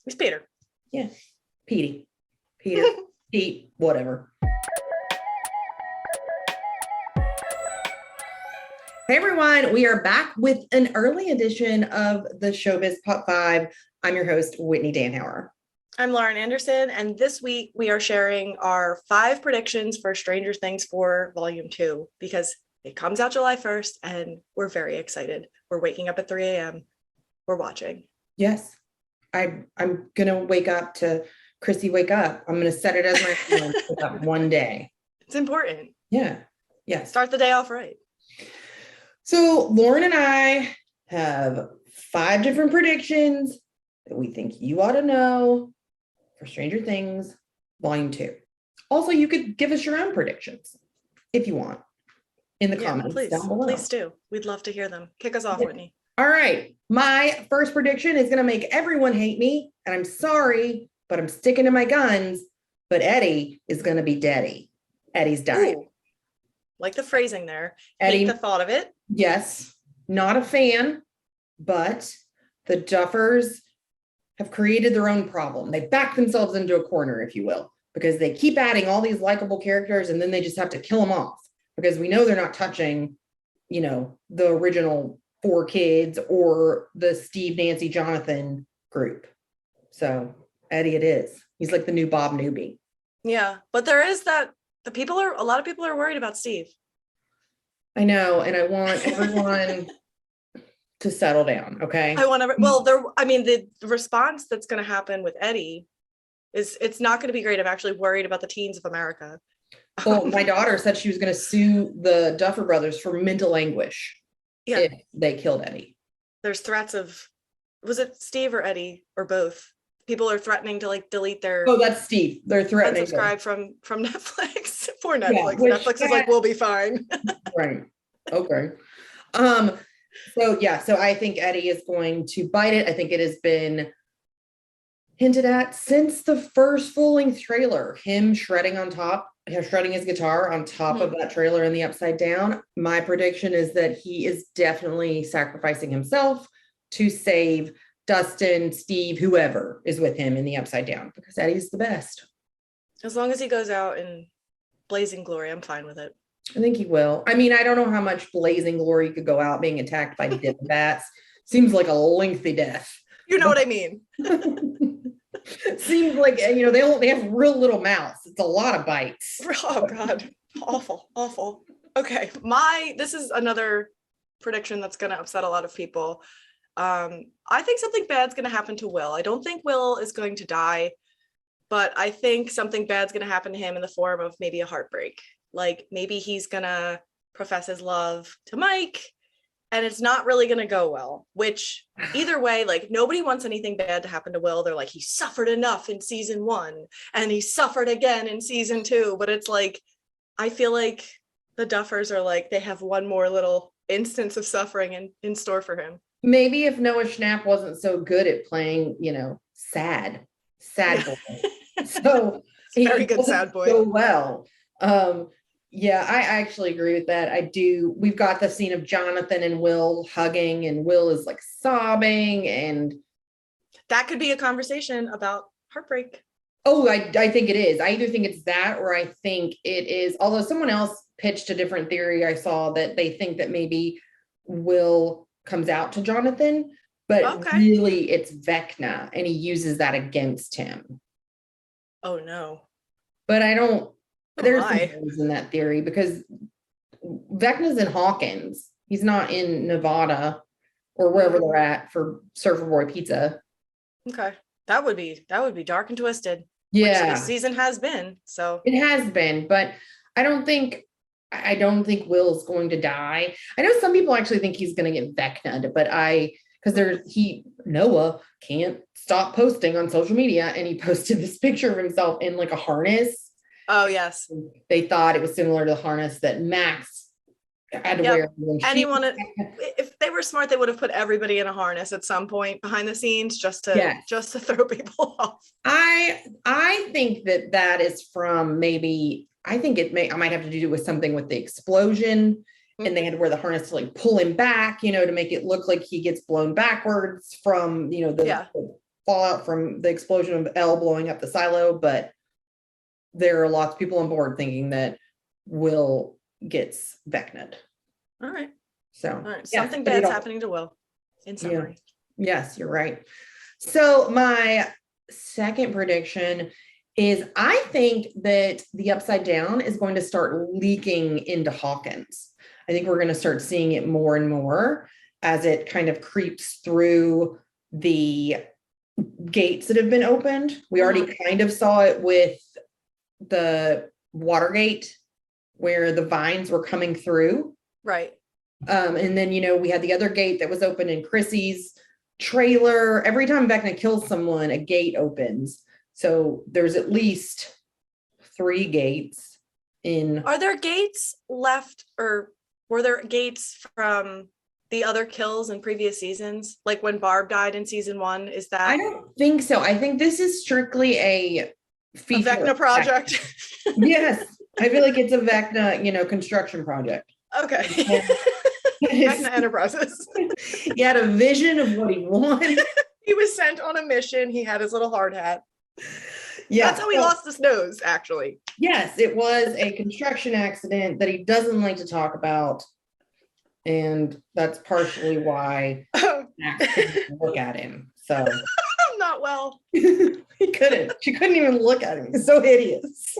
It's Peter. Yeah. Peter, Pete, whatever. Hey everyone, we are back with an early edition of the Showbiz Pop 5. I'm your host, Whitney Danhauer. I'm Lauren Anderson, and this week we are sharing our 5 predictions for Stranger Things 4 Volume 2 because it comes out July 1st and we're very excited. We're waking up at 3 a.m. We're watching. Yes. I'm going to wake up to Chrissy, wake up. I'm going to set it as my phone wake up one day. It's important. Yeah. Yes. Start the day off right. So Lauren and I have 5 different predictions that we think you ought to know for Stranger Things Volume 2. Also, you could give us your own predictions if you want in the comments down below. Please do. We'd love to hear them. Kick us off, Whitney. All right. My first prediction is going to make everyone hate me, and I'm sorry, but I'm sticking to my guns. But Eddie is going to be Daddy. Eddie's dying. Ooh, like the phrasing there. Eddie, hate the thought of it. Yes. Not a fan, but the Duffers have created their own problem. They back themselves into a corner, if you will, because they keep adding all these likable characters and then they just have to kill them off because we know they're not touching, the original 4 kids or the Steve, Nancy, Jonathan group. So Eddie it is. He's like the new Bob Newby. Yeah, but there is that a lot of people are worried about Steve. I know, and I want everyone to settle down, okay? The response that's going to happen with Eddie is it's not going to be great. I'm actually worried about the teens of America. Well, my daughter said she was going to sue the Duffer brothers for mental anguish if they killed Eddie. There's threats of, was it Steve or Eddie or both? People are threatening to delete their. Oh, that's Steve. They're threatening. Subscribe from Netflix for Netflix. Yeah, Netflix is like, we'll be fine. Right. Okay. So I think Eddie is going to bite it. I think it has been hinted at since the first full-length trailer, him shredding his guitar on top of that trailer in the Upside Down. My prediction is that he is definitely sacrificing himself to save Dustin, Steve, whoever is with him in the Upside Down, because Eddie's the best. As long as he goes out in blazing glory, I'm fine with it. I think he will. I mean, I don't know how much blazing glory could go out being attacked by death bats. Seems like a lengthy death. You know what I mean? Seems like, they have real little mouths. It's a lot of bites. Oh God, awful. Okay, this is another prediction that's going to upset a lot of people. I think something bad's going to happen to Will. I don't think Will is going to die, but I think something bad's going to happen to him in the form of maybe a heartbreak. Like maybe he's going to profess his love to Mike and it's not really going to go well, which either way, nobody wants anything bad to happen to Will. They're like, he suffered enough in season 1 and he suffered again in season 2. But it's like, I feel like the Duffers are like, they have one more little instance of suffering in store for him. Maybe if Noah Schnapp wasn't so good at playing, sad boy. So very good sad boy. So well. Yeah, I actually agree with that. I do. We've got the scene of Jonathan and Will hugging, and Will is sobbing, and that could be a conversation about heartbreak. Oh, I think it is. I either think it's that, or I think it is, although someone else pitched a different theory. I saw that they think that maybe Will comes out to Jonathan, but really it's Vecna, and he uses that against him. Oh no. But I don't. There's some things in that theory because Vecna's in Hawkins. He's not in Nevada or wherever they're at for Surfer Boy Pizza. Okay. That would be dark and twisted. Yeah. Which this season has been. So it has been, but I don't think Will's going to die. I know some people actually think he's going to get Vecna'd, but Noah can't stop posting on social media, and he posted this picture of himself in a harness. Oh, yes. They thought it was similar to the harness that Max had to wear. And if they were smart, they would have put everybody in a harness at some point behind the scenes just to throw people off. I think that is from maybe, I might have to do with something with the explosion, and they had to wear the harness to pull him back, to make it look like he gets blown backwards from, the fallout from the explosion of Elle blowing up the silo, but there are lots of people on board thinking that Will gets Vecna'd. All right. So, All right. yes, Something but bad's happening to Will. In Yeah. summary. Yes, you're right. So my second prediction is I think that the Upside Down is going to start leaking into Hawkins. I think we're going to start seeing it more and more as it kind of creeps through the gates that have been opened. We already kind of saw it with the Watergate where the vines were coming through. Right. And then, we had the other gate that was open in Chrissy's trailer. Every time Vecna kills someone, a gate opens. So there's at least 3 gates in. Are there gates left, or were there gates from the other kills in previous seasons? Like when Barb died in season 1, is that? I don't think so. I think this is strictly a Vecna project. Yes. I feel like it's a Vecna, construction project. Okay. Vecna Enterprises. He had a vision of what he wanted. He was sent on a mission. He had his little hard hat. Yeah. That's how he lost his nose, actually. Yes, it was a construction accident that he doesn't like to talk about. And that's partially why Max couldn't look at him. So I'm not well. he couldn't. She couldn't even look at him. He's so hideous.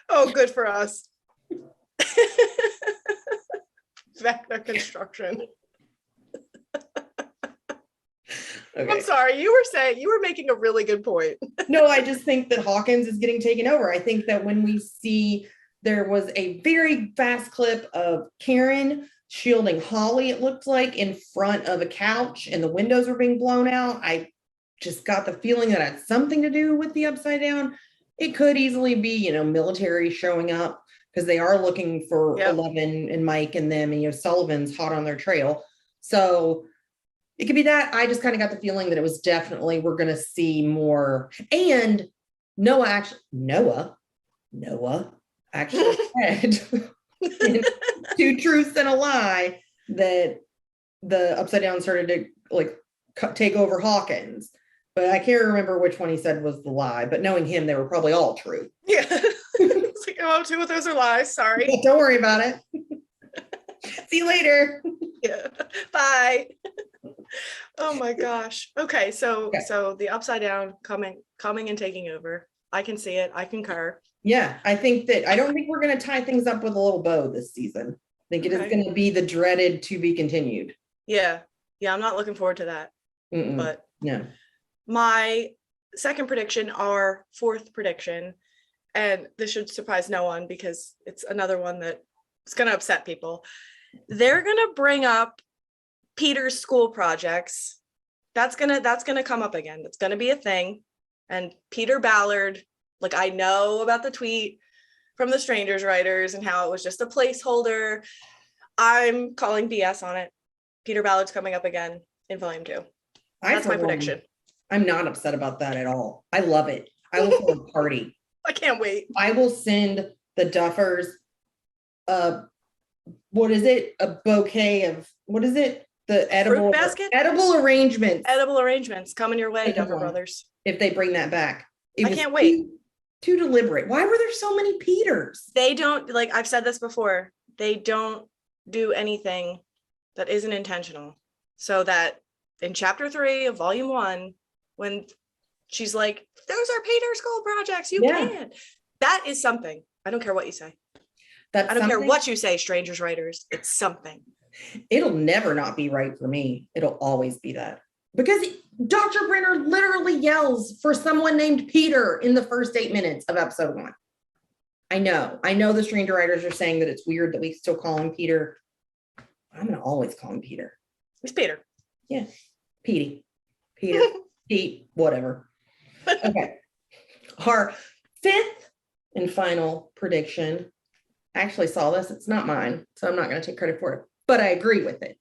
Oh, good for us. Vecna construction. Okay. I'm sorry, you were making a really good point. No, I just think that Hawkins is getting taken over. I think that when we see there was a very fast clip of Karen shielding Holly, it looked like, in front of a couch and the windows were being blown out. I just got the feeling that it had something to do with the Upside Down. It could easily be, military showing up because they are looking for Eleven and Mike and them, and Sullivan's hot on their trail. So it could be that. I just kind of got the feeling that it was definitely, we're going to see more. And Noah actually said in Two Truths and a Lie that the Upside Down started to take over Hawkins. But I can't remember which one he said was the lie. But knowing him, they were probably all true. Yeah. It's like, oh, 2 of those are lies. Sorry. Yeah, don't worry about it. See you later. Yeah. Bye. Oh my gosh. Okay, so the Upside Down coming and taking over. I can see it. I concur. Yeah, I don't think we're going to tie things up with a little bow this season. I think it is going to be the dreaded to be continued. Yeah. Yeah, I'm not looking forward to that. But no. My second prediction, our fourth prediction, and this should surprise no one because it's another one that is going to upset people. They're going to bring up Peter's school projects. That's gonna come up again. That's gonna be a thing. And Peter Ballard, I know about the tweet from the Strangers writers and how it was just a placeholder. I'm calling BS on it. Peter Ballard's coming up again in volume 2. That's my prediction. I'm not upset about that at all. I love it. I will throw a party. I can't wait. I will send the Duffers what is it? A bouquet of, what is it? The edible basket? Edible arrangements. Edible arrangements coming your way, Duffer Brothers. If they bring that back. I can't wait. Too deliberate. Why were there so many Peters? They don't, I've said this before, they don't do anything that isn't intentional. So that in chapter 3 of volume 1, when she's like, those are Peter's school projects, you can. That is something. I don't care what you say. I don't care what you say, Strangers writers. It's something. It'll never not be right for me. It'll always be that. Because Dr. Brenner literally yells for someone named Peter in the first 8 minutes of episode 1. I know the Stranger writers are saying that it's weird that we still call him Peter. I'm going to always call him Peter. It's Peter. Yeah. Petey. Peter. Pete. Whatever. Okay. Our fifth and final prediction. I actually saw this. It's not mine, so I'm not going to take credit for it, but I agree with it.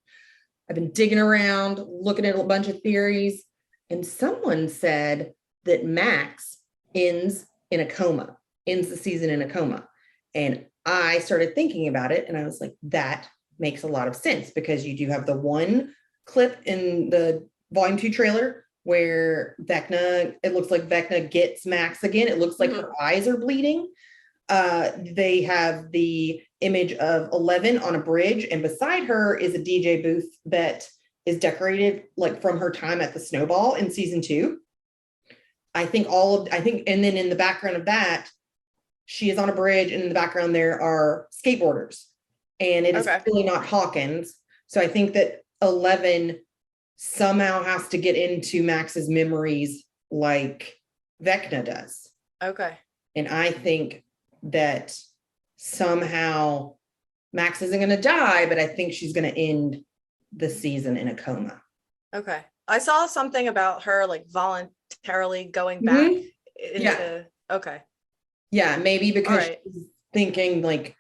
I've been digging around, looking at a bunch of theories, and someone said that Max ends the season in a coma. And I started thinking about it, and I was like, that makes a lot of sense because you do have the one clip in the volume 2 trailer where Vecna, it looks like Vecna gets Max again. It looks like her eyes are bleeding. They have the image of 11 on a bridge, and beside her is a DJ booth that is decorated like from her time at the Snowball in season 2. I think, and then in the background of that, she is on a bridge, and in the background there are skateboarders, and it is really not Hawkins. So I think that 11 somehow has to get into Max's memories like Vecna does. Okay. And I think that somehow Max isn't going to die, but I think she's going to end the season in a coma. Okay. I saw something about her like voluntarily going back into okay. Yeah, maybe because she's thinking like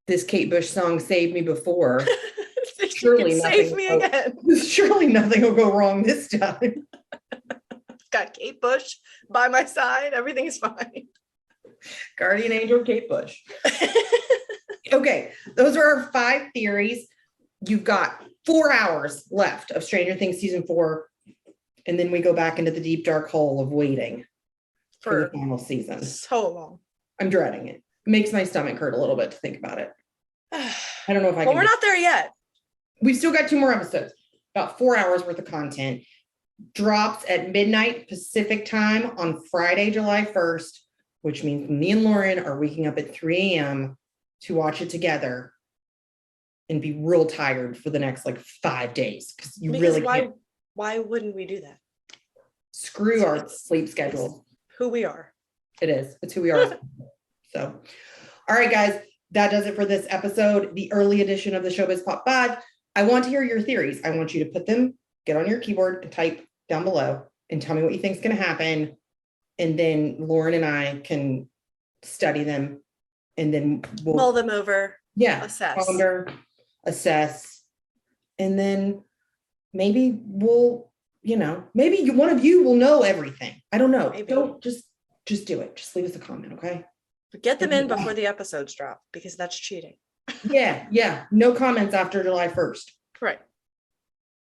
this Kate Bush song saved me before. Surely save me again. Surely nothing will go wrong this time. Got Kate Bush by my side. Everything is fine. Guardian angel Kate Bush. Okay, those are our 5 theories. You've got 4 hours left of Stranger Things season 4, and then we go back into the deep dark hole of waiting for the final season. So long. I'm dreading it. It makes my stomach hurt a little bit to think about it. I don't know if I can. Well, we're not there yet. We've still got 2 more episodes. About 4 hours worth of content. Drops at midnight Pacific time on Friday, July 1st, which means me and Lauren are waking up at 3 a.m. to watch it together and be real tired for the next like 5 days. Because why wouldn't we do that? Screw our sleep schedule. Who we are. It is. It's who we are. So, all right, guys, that does it for this episode, the early edition of the Showbiz Pop 5. I want to hear your theories. I want you to put them, get on your keyboard and type down below and tell me what you think is going to happen. And then Lauren and I can study them, and then we'll mull them over. Yeah. Assess. And then maybe we'll, maybe one of you will know everything. I don't know. Maybe. Don't just do it. Just leave us a comment. Okay. But get them in before the episodes drop, because that's cheating. Yeah. No comments after July 1st. Right.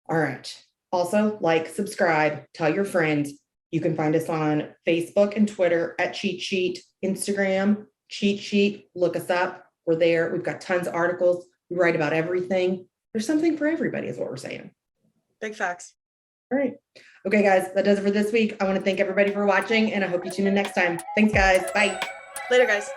All right. Also, like, subscribe, tell your friends. You can find us on Facebook and Twitter at Cheat Sheet, Instagram, Cheat Sheet. Look us up. We're there. We've got tons of articles. We write about everything. There's something for everybody is what we're saying. Big facts. All right. Okay, guys, that does it for this week. I want to thank everybody for watching, and I hope you tune in next time. Thanks, guys. Bye. Later, guys.